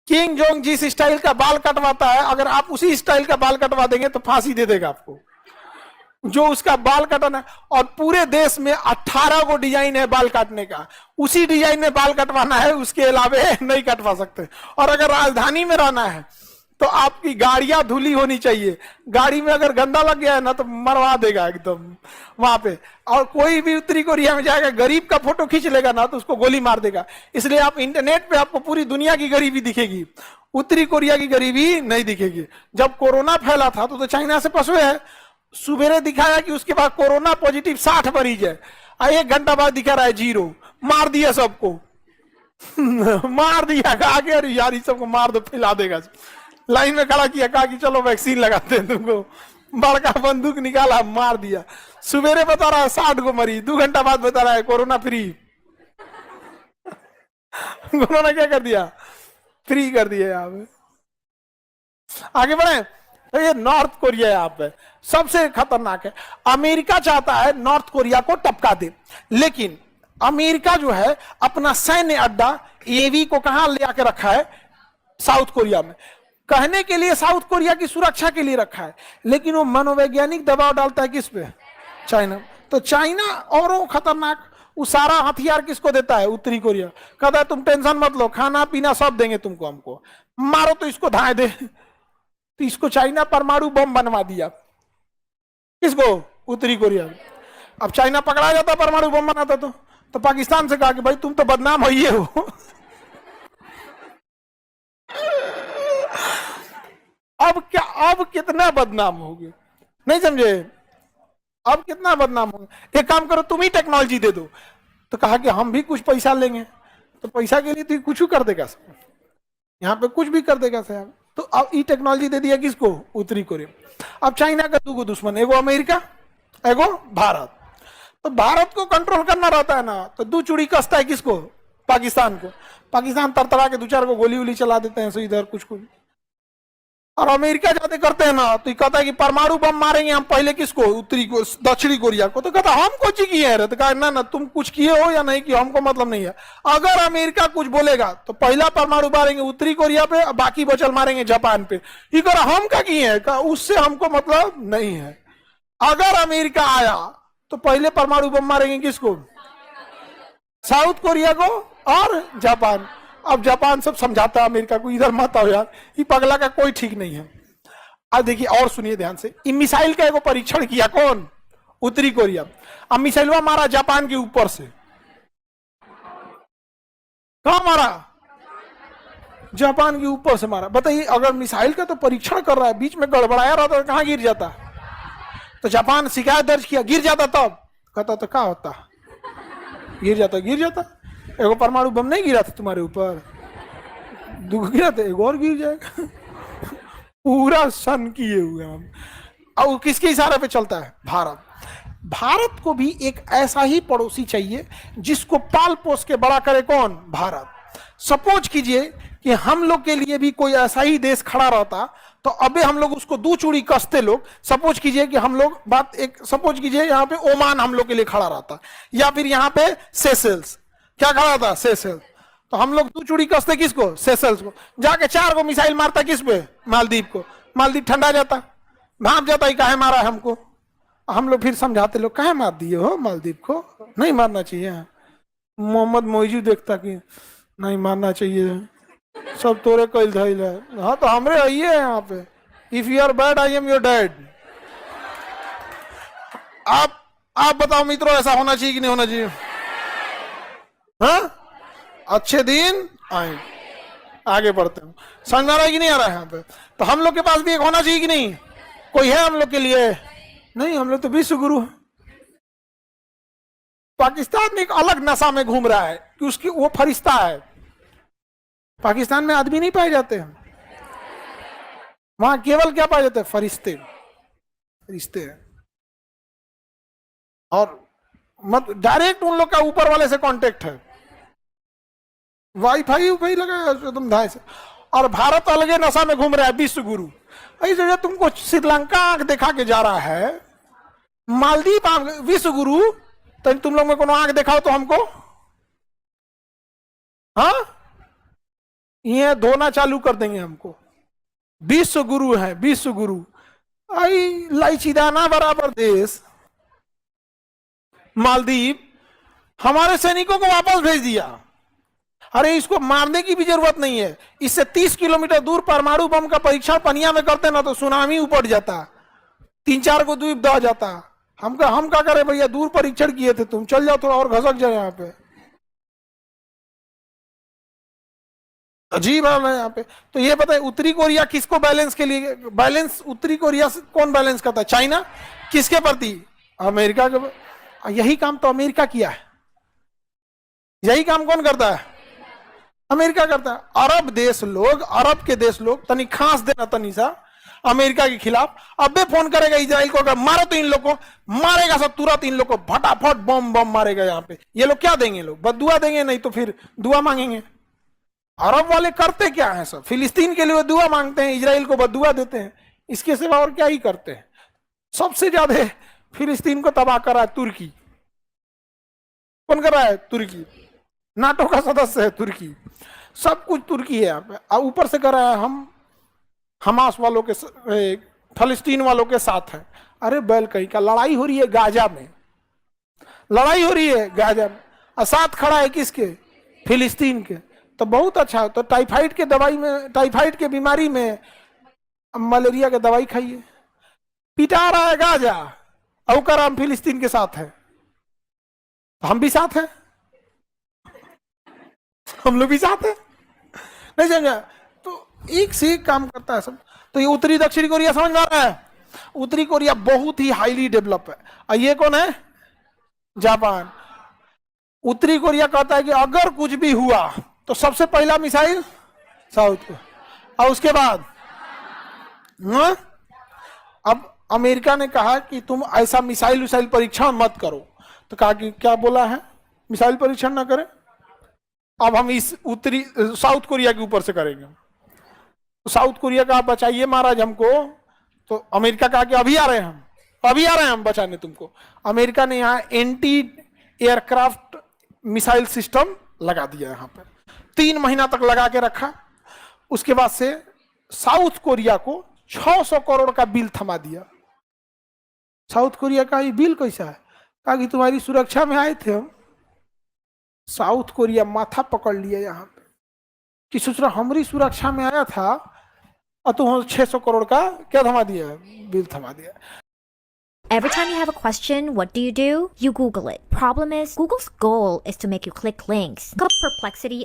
King Jong जिस style का बाल कटवाता है, अगर आप उसी स्टाइल का बाल कटवा देंगे तो फांसी दे देगा आपको। जो उसका बाल कटना है, और पूरे देश में 18 को डिजाइन है बाल काटने का, उसी डिजाइन में बाल कटवाना है, उसके अलावे नहीं कटवा सकते। और अगर राजधानी में रहना है तो आपकी गाड़ियां धुली होनी चाहिए, गाड़ी में अगर गंदा लग गया है ना तो मरवा देगा एकदम वहां पे। और कोई भी उत्तरी कोरिया में जाएगा, गरीब का फोटो खींच लेगा ना तो उसको गोली मार देगा। इसलिए आप इंटरनेट पे आपको पूरी दुनिया की गरीबी दिखेगी, उत्तरी कोरिया की गरीबी नहीं दिखेगी। जब कोरोना फैला था तो चाइना से फंसवे है, सुबेरे दिखाया कि उसके बाद कोरोना पॉजिटिव 60 मरीज है, 1 घंटा बाद दिखा रहा है 0, मार दिया सबको। मार दिया, आगे अरे यार इस सबको मार दो, फैला देगा। लाइन में खड़ा किया, कहा कि चलो वैक्सीन लगाते हैं तुमको, बड़का बंदूक निकाला, मार दिया। सुबेरे बता रहा है 60 को मरीज, 2 घंटा बाद बता रहा है कोरोना फ्री। उन्होंने क्या कर दिया, फ्री कर दिया। यहाँ पे आगे बढ़े तो ये नॉर्थ कोरिया यहाँ पे सबसे खतरनाक है। अमेरिका चाहता है नॉर्थ कोरिया को टपका दे, लेकिन अमेरिका जो है अपना सैन्य अड्डा एवी को कहां ले आके रखा है, साउथ कोरिया में। कहने के लिए साउथ कोरिया की सुरक्षा के लिए रखा है, लेकिन वो मनोवैज्ञानिक दबाव डालता है किस पे, चाइना। तो चाइना और वो खतरनाक, वो सारा हथियार किसको देता है, उत्तरी कोरिया। कहता है तुम टेंशन मत लो, खाना पीना सब देंगे तुमको, हमको मारो तो इसको धाए दे। तो इसको चाइना परमाणु बम बनवा दिया, किसको, उत्तरी कोरिया। अब चाइना पकड़ा जाता परमाणु बम बनाता तो पाकिस्तान से कहा कि भाई तुम तो बदनाम होइए हो। अब क्या, अब कितना बदनाम हो गए, नहीं समझे, अब कितना बदनाम हो गए। एक काम करो तुम ही टेक्नोलॉजी दे दो। तो कहा कि हम भी कुछ पैसा लेंगे। तो पैसा के लिए तो कुछ कर देगा, यहाँ पे कुछ भी कर देगा साहब। तो अब ये टेक्नोलॉजी दे दिया किसको, उत्तरी कोरिया। अब चाइना का 2 दुश्मन, एगो अमेरिका, एगो भारत। तो भारत को कंट्रोल करना रहता है ना, तो 2 चूड़ी कसता है किसको, पाकिस्तान को। पाकिस्तान तरतरा के 2-4 को गोली वोली चला देते हैं, सो इधर कुछ कुछ। और अमेरिका जाते करते हैं ना, तो कहता है कि परमाणु बम मारेंगे हम पहले किसको, उत्तरी को, दक्षिणी कोरिया को। तो कहता हम कुछ किए हैं, तो कहा ना ना तुम कुछ किए हो या नहीं किए हमको मतलब नहीं है। अगर अमेरिका कुछ बोलेगा तो पहला परमाणु मारेंगे उत्तरी कोरिया पे, बाकी बचल मारेंगे जापान पे। ये कह रहा हम क्या किए हैं, उससे हमको मतलब नहीं है। अगर अमेरिका आया तो पहले परमाणु बम मारेंगे किसको, साउथ कोरिया को और जापान। अब जापान सब समझाता है अमेरिका को, इधर मत आओ यार, ये पगला का कोई ठीक नहीं है। अब देखिए और सुनिए ध्यान से, मिसाइल का एगो परीक्षण किया कौन, उत्तरी कोरिया। अब मिसाइलवा मारा जापान के ऊपर से, कहां मारा, जापान के ऊपर से मारा। बताइए अगर मिसाइल का तो परीक्षण कर रहा है, बीच में गड़बड़ाया रहता तो कहां गिर जाता। तो जापान शिकायत दर्ज किया, गिर जाता तब कहता तो क्या होता, गिर जाता, गिर जाता। एगो परमाणु बम नहीं गिरा था तुम्हारे ऊपर, 2 गिरा था, एगो और गिर जाएगा। पूरा सन किए हुए हम। और किसके इशारे पे चलता है, भारत। भारत को भी एक ऐसा ही पड़ोसी चाहिए जिसको पाल पोस के बड़ा करे, कौन, भारत। सपोज कीजिए कि हम लोग के लिए भी कोई ऐसा ही देश खड़ा रहता, तो अबे हम लोग उसको 2 चूड़ी कसते लोग। सपोज कीजिए कि हम लोग बात एक, सपोज कीजिए यहाँ पे ओमान हम लोग के लिए खड़ा रहता, या फिर यहाँ पे सेशेल्स, क्या खड़ा था, सेशेल्स। तो हम लोग 2 चूड़ी कसते किसको, सेशेल्स को। जाके 4 को मिसाइल मारता किस पे, मालदीव को। मालदीव ठंडा जाता, भाप जाता, ही काहे मारा हमको। हम लोग फिर समझाते लोग, काहे मार दिए हो मालदीव को, नहीं मारना चाहिए। मोहम्मद मोइजू देखता कि नहीं मारना चाहिए, सब तोरे कैल धैल है। हाँ तो हमरे आइए यहाँ पे, if you are bad I am your dad. आप बताओ मित्रों, ऐसा होना चाहिए कि नहीं होना चाहिए, हाँ? अच्छे दिन आए, आगे बढ़ते हैं। समझ आ रहा है कि नहीं आ रहा है यहाँ पे। तो हम लोग के पास भी एक होना चाहिए कि नहीं, कोई है हम लोग के लिए, नहीं, हम लोग तो विश्व गुरु। पाकिस्तान एक अलग नशा में घूम रहा है कि उसकी वो फरिश्ता है। पाकिस्तान में आदमी नहीं पाए जाते हैं, वहां केवल क्या पाए जाते हैं, फरिश्ते, फरिश्ते हैं। और मत डायरेक्ट उन लोग का ऊपर वाले से कांटेक्ट है, वाईफाई वाईफाई लगा एकदम धाय से। और भारत अलगे नशा में घूम रहा है, विश्व गुरु। ऐसे तुमको श्रीलंका आंख दिखा के जा रहा है, मालदीव विश्व गुरु, तो तुम लोग में कोनो आंख दिखाओ तो हमको, हाँ ये धोना चालू कर देंगे हमको। विश्व गुरु है, विश्व गुरु। आई लाइचीदाना बराबर देश मालदीव हमारे सैनिकों को वापस भेज दिया। अरे इसको मारने की भी जरूरत नहीं है, इससे 30 किलोमीटर दूर परमाणु बम का परीक्षण पनिया में करते ना तो सुनामी उपट जाता, 3-4 को द्वीप दह जाता। हम क्या करें भैया, दूर परीक्षण किए थे, तुम चल जाओ थोड़ा और घसक जाए। यहाँ पे अजीब हाल है यहाँ पे। तो ये बताए उत्तरी कोरिया किसको बैलेंस के लिए, बैलेंस उत्तरी कोरिया से कौन बैलेंस करता है? चाइना। किसके प्रति? अमेरिका के। यही काम तो अमेरिका किया है, यही काम कौन करता है? अमेरिका करता है। अरब देश लोग, अरब के देश लोग तनी खांस देना तनी सा अमेरिका के खिलाफ, अबे फोन करेगा इजराइल को, अगर मारो तो इन लोग को मारेगा सब तुरंत, इन लोग को फटाफट बम बम मारेगा। यहाँ पे ये लोग क्या देंगे? लोग बदुआ देंगे, नहीं तो फिर दुआ मांगेंगे। अरब वाले करते क्या है सब? फिलिस्तीन के लिए दुआ मांगते हैं, इजराइल को बदुआ देते हैं, इसके सिवा और क्या ही करते हैं। सबसे ज्यादा फिलिस्तीन को तबाह करा है तुर्की। कौन कर रहा है? तुर्की। नाटो का सदस्य है तुर्की, सब कुछ तुर्की है यहाँ पे। और ऊपर से कर रहा है हम हमास वालों के, फलस्तीन वालों के साथ है। अरे बैल कहीं का, लड़ाई हो रही है गाजा में, लड़ाई हो रही है गाजा में, और साथ खड़ा है किसके? फिलिस्तीन के। तो बहुत अच्छा। तो टाइफाइड के दवाई में, टाइफाइड के बीमारी में मलेरिया की दवाई खाइए। पिटा रहा है गाजा और कर हम फिलिस्तीन के साथ है, तो हम भी साथ हैं, हम लोग भी साथ हैं। नहीं समझा? तो एक से एक काम करता है सब। तो ये उत्तरी दक्षिणी कोरिया समझ में आ रहा है? उत्तरी कोरिया बहुत ही हाईली डेवलप है। और ये कौन है? जापान। उत्तरी कोरिया कहता है कि अगर कुछ भी हुआ तो सबसे पहला मिसाइल साउथ को, और उसके बाद अब अमेरिका ने कहा कि तुम ऐसा मिसाइल विसाइल परीक्षण मत करो। तो कहा कि क्या बोला है? मिसाइल परीक्षण ना करें। अब हम इस उत्तरी साउथ कोरिया के ऊपर से करेंगे। तो साउथ कोरिया का बचाइए महाराज हमको। तो अमेरिका कहा कि अभी आ रहे हैं हम, अभी आ रहे हैं हम बचाने तुमको। अमेरिका ने यहाँ एंटी एयरक्राफ्ट मिसाइल सिस्टम लगा दिया यहाँ पर, 3 महीना तक लगा के रखा। उसके बाद से साउथ कोरिया को 600 करोड़ का बिल थमा दिया। साउथ कोरिया का ये बिल कैसा है? कहा कि तुम्हारी सुरक्षा में आए थे हम। साउथ कोरिया माथा पकड़ लिया यहाँ पे कि सोच रहा हमारी सुरक्षा में आया था और तुम 600 करोड़ का क्या थमा दिया? बिल थमा दिया। Every time you have a question, what do? You Google it. Problem is, Google's goal is to make you click links. Look up Perplexity.